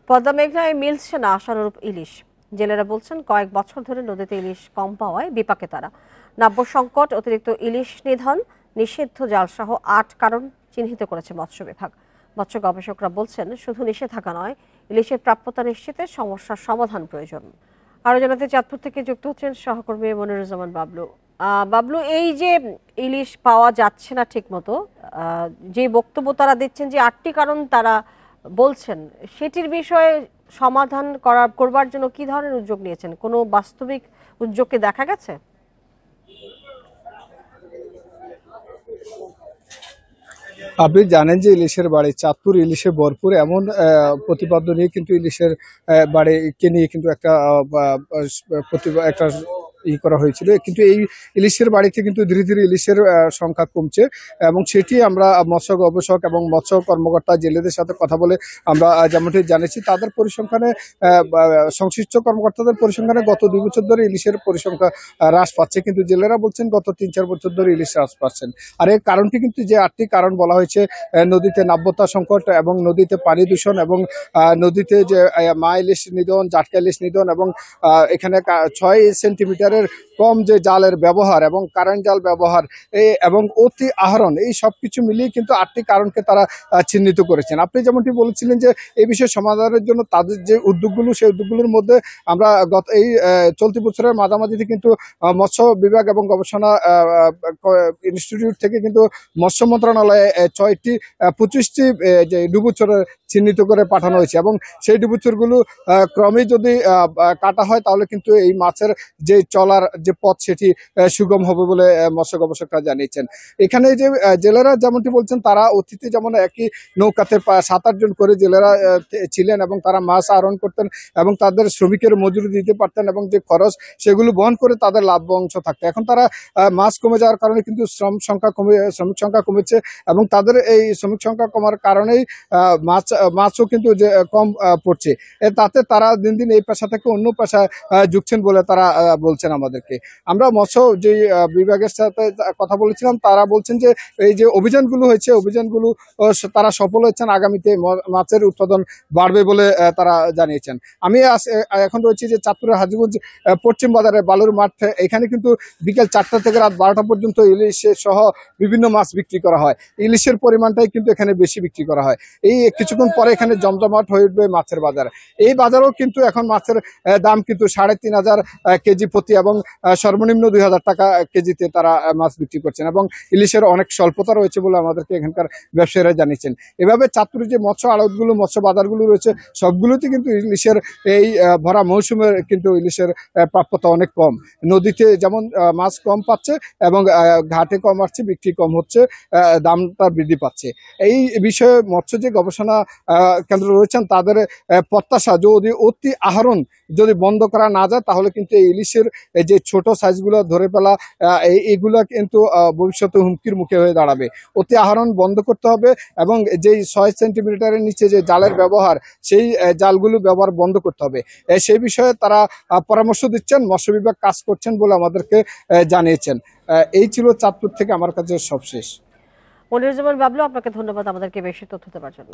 পদ্মা মেঘনায় মিলছে না আশানুরূপ ইলিশ। জেলেরা বলছেন কয়েক বছর ধরে নদীতে ইলিশ কম পাওয়ায় বিপাকে তারা। নাব্য সংকট, অতিরিক্ত ইলিশ নিধন, নিষিদ্ধ জালসহ ৮ কারণ চিহ্নিত করেছে মৎস্য বিভাগ। মৎস্য গবেষকরা বলছেন শুধু নিষেধাজ্ঞা নয়, ইলিশের প্রাপ্যতা নিশ্চিতে সমস্যার সমাধান প্রয়োজন। আরো জানাতে চাঁদপুর থেকে যুক্ত হচ্ছেন সহকর্মী মনিরুজ্জামান বাবলু। বাবলু, এই যে ইলিশ পাওয়া যাচ্ছে না ঠিক মতো, যে বক্তব্য তারা দিচ্ছেন যে ৮টি কারণ তারা বলছেন, সেটির বিষয়ে সমাধান করবার জন্য কি ধরনের উদ্যোগ নিয়েছেন? কোনো বাস্তবিক উদ্যোগকে দেখা গেছে? আপনি জানেন যে ইলিশের বাড়ি চাঁদপুর ইলিশে ভরপুর, এমন প্রতিপাদ্য নিয়ে কিন্তু ইলিশের বাড়িকে নিয়ে কিন্তু একটা করা হয়েছিল, কিন্তু এই ইলিশের বাড়িতে কিন্তু ধীরে ধীরে ইলিশের সংখ্যা কমছে এবং সেটি আমরা মৎস্য গবেষক এবং মৎস্য কর্মকর্তা জেলেদের সাথে কথা বলে আমরা যেমনটি জানিয়েছি, তাদের পরিসংখ্যানে সংশ্লিষ্ট কর্মকর্তাদের পরিসংখ্যানে গত 2 বছর ধরে ইলিশের পরিসংখ্যা হ্রাস পাচ্ছে, কিন্তু জেলেরা বলছেন গত 3-4 বছর ধরে ইলিশ হ্রাস পাচ্ছেন। আর এর কারণটি কিন্তু যে 8টি কারণ বলা হয়েছে, নদীতে নাব্যতা সংকট এবং নদীতে পানি দূষণ এবং নদীতে যে মা ইলিশ নিধন, জাটকা ইলিশ নিধন এবং এখানে 6 সেন্টিমিটারের কম যে জালের ব্যবহার এবং কারেন্ট জাল ব্যবহার এবং অতি আহরণ, এই সবকিছু মিলিয়ে কিন্তু 8টি কারণকে তারা চিহ্নিত করেছেন। আপনি যেমনটি বলেছিলেন যে এই বিষয়ে সমাধানের জন্য তাদের যে উদ্যোগগুলো, সেই উদ্যোগগুলোর মধ্যে আমরা এই চলতি বছরের মাঝামাঝিতে কিন্তু মৎস্য বিভাগ এবং গবেষণা ইনস্টিটিউট থেকে কিন্তু মৎস্য মন্ত্রণালয়ে 25টি যে ডুবোচর চিহ্নিত করে পাঠানো হয়েছে এবং সেই ডুবোচরগুলো ক্রমেই যদি কাটা হয় তাহলে কিন্তু এই মাছের যে চলার যে পথ সেটি সুগম হবে বলে মৎস্য গবেষকরা জানিয়েছেন। এখানে যে জেলেরা যেমনটি বলছেন, তারা অতীতে যেমন একই নৌকাতে 7-8 জন করে জেলেরা ছিলেন এবং তারা মাছ আহরণ করতেন এবং তাদের শ্রমিকের মজুরি দিতে পারতেন এবং যে খরচ সেগুলো বহন করে তাদের লাভ অংশ থাকতো। এখন তারা মাছ কমে যাওয়ার কারণে কিন্তু শ্রমিক সংখ্যা কমেছে এবং তাদের এই শ্রমিক সংখ্যা কমার কারণেই মাছও কিন্তু যে কম পড়ছে, তাতে তারা দিন দিন এই পেশা থেকে অন্য পেশায় ঝুঁকছেন বলে তারা বলছেন আমাদেরকে। আমরা মৎস্য যে বিভাগের সাথে কথা বলেছিলাম, তারা বলছেন যে এই যে অভিযানগুলো হয়েছে, অভিযানগুলো তারা সফল হয়েছেন, আগামীতে মাছের উৎপাদন বাড়বে বলে তারা জানিয়েছেন। আমি এখন রয়েছি যে চাঁদপুরের হাজীগঞ্জ পশ্চিম বাজারের বালুর মাঠ, এখানে কিন্তু বিকেল 4টা থেকে রাত 12টা পর্যন্ত ইলিশ সহ বিভিন্ন মাছ বিক্রি করা হয়। ইলিশের পরিমাণটাই কিন্তু এখানে বেশি বিক্রি করা হয়। এই কিছুক্ষণ পরে এখানে জমজমাট হয়ে উঠবে মাছের বাজার। এই বাজারেও কিন্তু এখন মাছের দাম কিন্তু 3,500 কেজি প্রতি এবং সর্বনিম্ন 2,000 টাকা কেজিতে তারা মাছ বিক্রি করছেন এবং ইলিশের অনেক স্বল্পতা রয়েছে বলে আমাদেরকে এখানকার ব্যবসায়ীরা জানিয়েছেন। এভাবে চাঁদপুরের যে মৎস্য আড়তগুলো, মৎস্য বাজারগুলো রয়েছে, সবগুলোতে কিন্তু ইলিশের এই ভরা মৌসুমের কিন্তু ইলিশের প্রাপ্যতা অনেক কম। নদীতে যেমন মাছ কম পাচ্ছে এবং ঘাটে কম আসছে, বিক্রি কম হচ্ছে, দামটা বৃদ্ধি পাচ্ছে। এই বিষয়ে মৎস্য যে গবেষণা কেন্দ্র রয়েছেন, তাদের প্রত্যাশা যদি অতি আহরণ যদি বন্ধ করা না যায় তাহলে কিন্তু এই ইলিশের যে ছোট সাইজগুলো ধরে ফেলা, এইগুলা কিন্তু ভবিষ্যতে হুমকির মুখে হয়ে দাঁড়াবে। অতি আহরণ বন্ধ করতে হবে এবং যেই 6 সেন্টিমিটারের নিচে যে জালের ব্যবহার, সেই জালগুলো ব্যবহার বন্ধ করতে হবে। সেই বিষয়ে তারা পরামর্শ দিচ্ছেন, মৎস্য বিভাগ কাজ করছেন বলে আমাদেরকে জানিয়েছেন। এই ছিল চাঁদপুর থেকে আমার কাছে সবশেষ। মনিরুজ্জামান বাবলু, আপনাকে ধন্যবাদ আমাদেরকে বেশি তথ্য দেওয়ার জন্য।